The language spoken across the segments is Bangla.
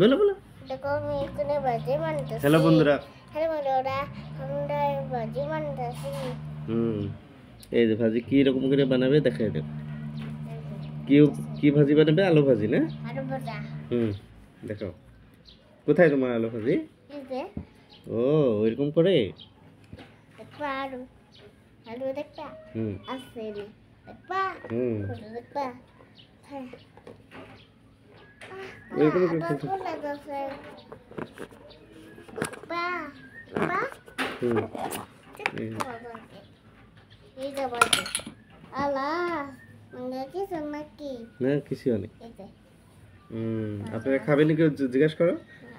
বলো বলো। দেখো আমি এখানে ভাজি বানাতেছি। হ্যালো বন্ধুরা। হ্যালো বন্ধুরা, আমরা ভাজি বানাতেছি। এই যে ভাজি কি রকম করে বানাবে দেখাই দাও। কি কি ভাজি বানাবে? আলু ভাজি না? আলু ভাজা। দেখো কোথায় তোমার আলু ভাজি? এই যে ও ওইরকম করে দেখবা আলু, আলু দেখবা আছে দেখবা, দেখবা হ্যাঁ ওইরকম করে বা বা এই যে বাজে আলা মানে কি নাকি না কিছু নেই। আপনারা খাবেন কি জিজ্ঞাসা করো?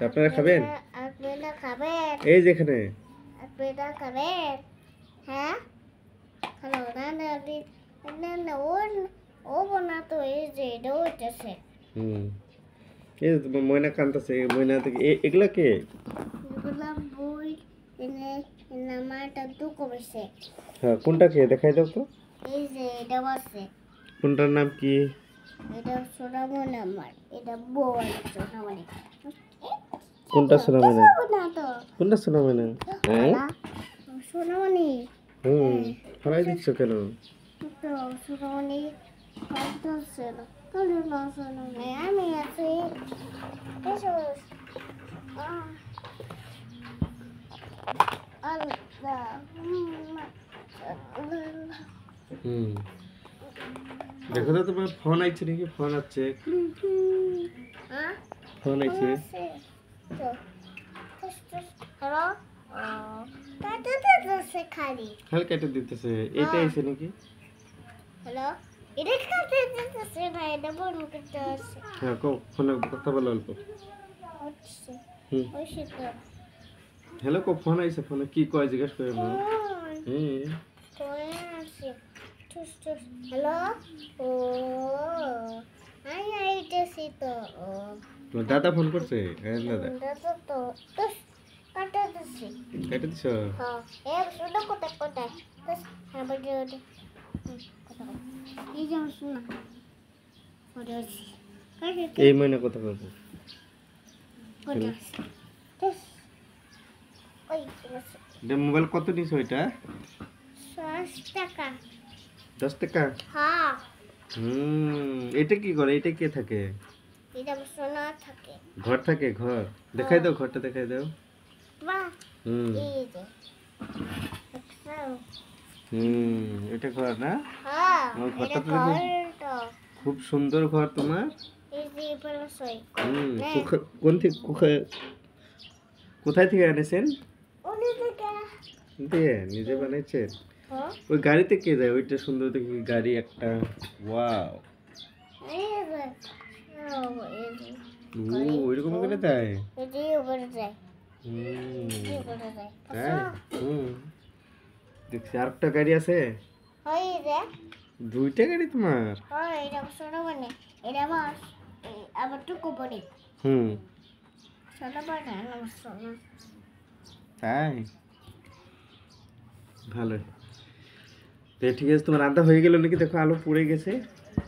আপনারা খাবেন? আপনারা খাবেন? এই যে এখানে আপনারা খাবেন? হ্যাঁ হ্যালো না না না না ও বনা তো এই যে এটা হইতেছে। এই যে তোমার ময়না কান্তাছে, ময়না থেকে এগুলা কে? এগুলা বই এনে এনে মাটা তো করেছে। হ্যাঁ কোনটা কে দেখাই দাও তো। এই যে এটা আছে। কোনটার নাম কি? এটা সোনামণি আমার, এটা বল সোনামণি। কোনটা সোনামণি? না তো কোনটা সোনামণি? হ্যাঁ সোনামণি। ফলাই দিচ্ছ কেন? তো সোনামণি কাঁদছে না, কাঁদে না সোনামণি, আমি আছি এসো। দেখো তো তোমার ফোন আইছে নাকি? ফোন আছে, ফোন আইছে। হ্যালো কাটে দিতেছে খালি খালি কেটে দিতেছে। এটা আইছে নাকি? হ্যালো এটা কাটে দিতেছে না, এটা বন্ধ করতে আছে। হ্যাঁ ফোনে কথা বলো অল্প। হচ্ছে ওইসে তো হ্যালো ফোন আইছে, ফোনে কি কয় জিজ্ঞেস করে না। ফোনে আছে হ্যালো ও আইতেছি তো। ও তোমার দাদা ফোন করছে? হ্যাঁ দাদা দাদা তো কাটে দিছি। কেটে দিছ? হ্যাঁ এ শুনো কোথায় কোথায় হ্যাঁ বলি ওটা কথা এই যে শোনা ওটা এই মহিনা কথা বলবো। মোবাইল কত নিছো এটা? 10 টাকা। 10 টাকা? হ্যাঁ এটা কি করে? এটা কে থাকে? এটা সোনা থাকে। ঘর থাকে? ঘর দেখাই দাও, ঘরটা দেখাই দাও। বাহ এই যে এটা ঘর না? হ্যাঁ আমার ঘরটা এটা তো খুব সুন্দর ঘর তোমার। এই যে পলসই কোন থেকে কোথায় থেকে এনেছেন? ওনি থেকে নিজে বানাইছেন? হ্যাঁ ওই গাড়িতে কে যায়? ওইটা সুন্দর দেখি গাড়ি একটা। ওয়াও এই যে ওইরকম করে দেয়? এটি উপরে যায় উপরে যায়। দেখছি আরেকটা গাড়ি আছে। হয় রে 2টা গাড়ি তোমার? হয় এটা সোনা মানে এটা মাস আবার টুকু পড়ে সোনা পায় না সোনা। তাই ভালো। তো ঠিক আছে, তোমার রান্না হয়ে গেল নাকি? দেখো আলু পুড়ে গেছে।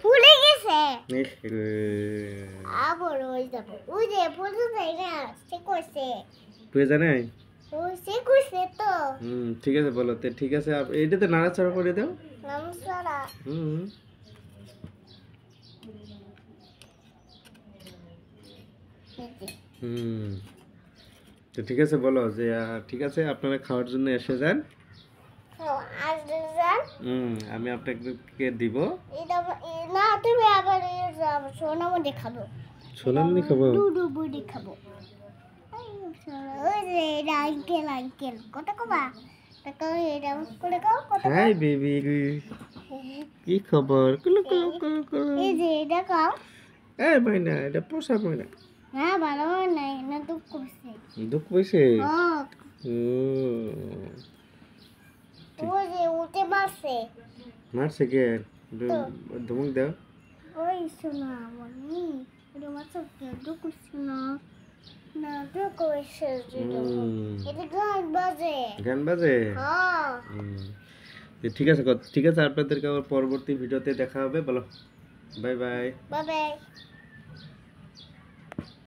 ফুলে গেছে পুড়ে আবার ওই যাব ওই যে ফুলে যায় না সে কইছে জানে। ও সে কইছে তো। ঠিক আছে বলো তো। ঠিক আছে এইটাতে নাড়াচাড়া করে দাও। নমস্কার তো ঠিক আছে বলো যে ঠিক আছে আপনারা খাওয়ার জন্য এসে যান। আমি আপনাকে দিব। না তুমি আবার সোনামণি খাবো। সোনামণি খাবো? দুধু বুড়ি খাবো। ওই যে আঙ্কেল আঙ্কেল কত কবা দেখো এটা করে খাও কত। হাই বেবি কি খবর? কুলু কুলু কুলু কুলু। এই যে এটা খাও। এই ময়না, এটা পোষা ময়না। হ্যাঁ ভালো নাই না দুঃখ করছে। দুঃখ পাইছে? হ্যাঁ ওই যে উঠে মারছে। মারছে কে? ধমক দাও। ওই শোনা মনি এটা মারছে দুঃখ করছে না না দুঃখ করছে। এটা গান বাজে। গান বাজে? হ্যাঁ ঠিক আছে ঠিক আছে, আপনাদেরকে আবার পরবর্তী ভিডিওতে দেখা হবে। বলো বাই বাই। Bye bye.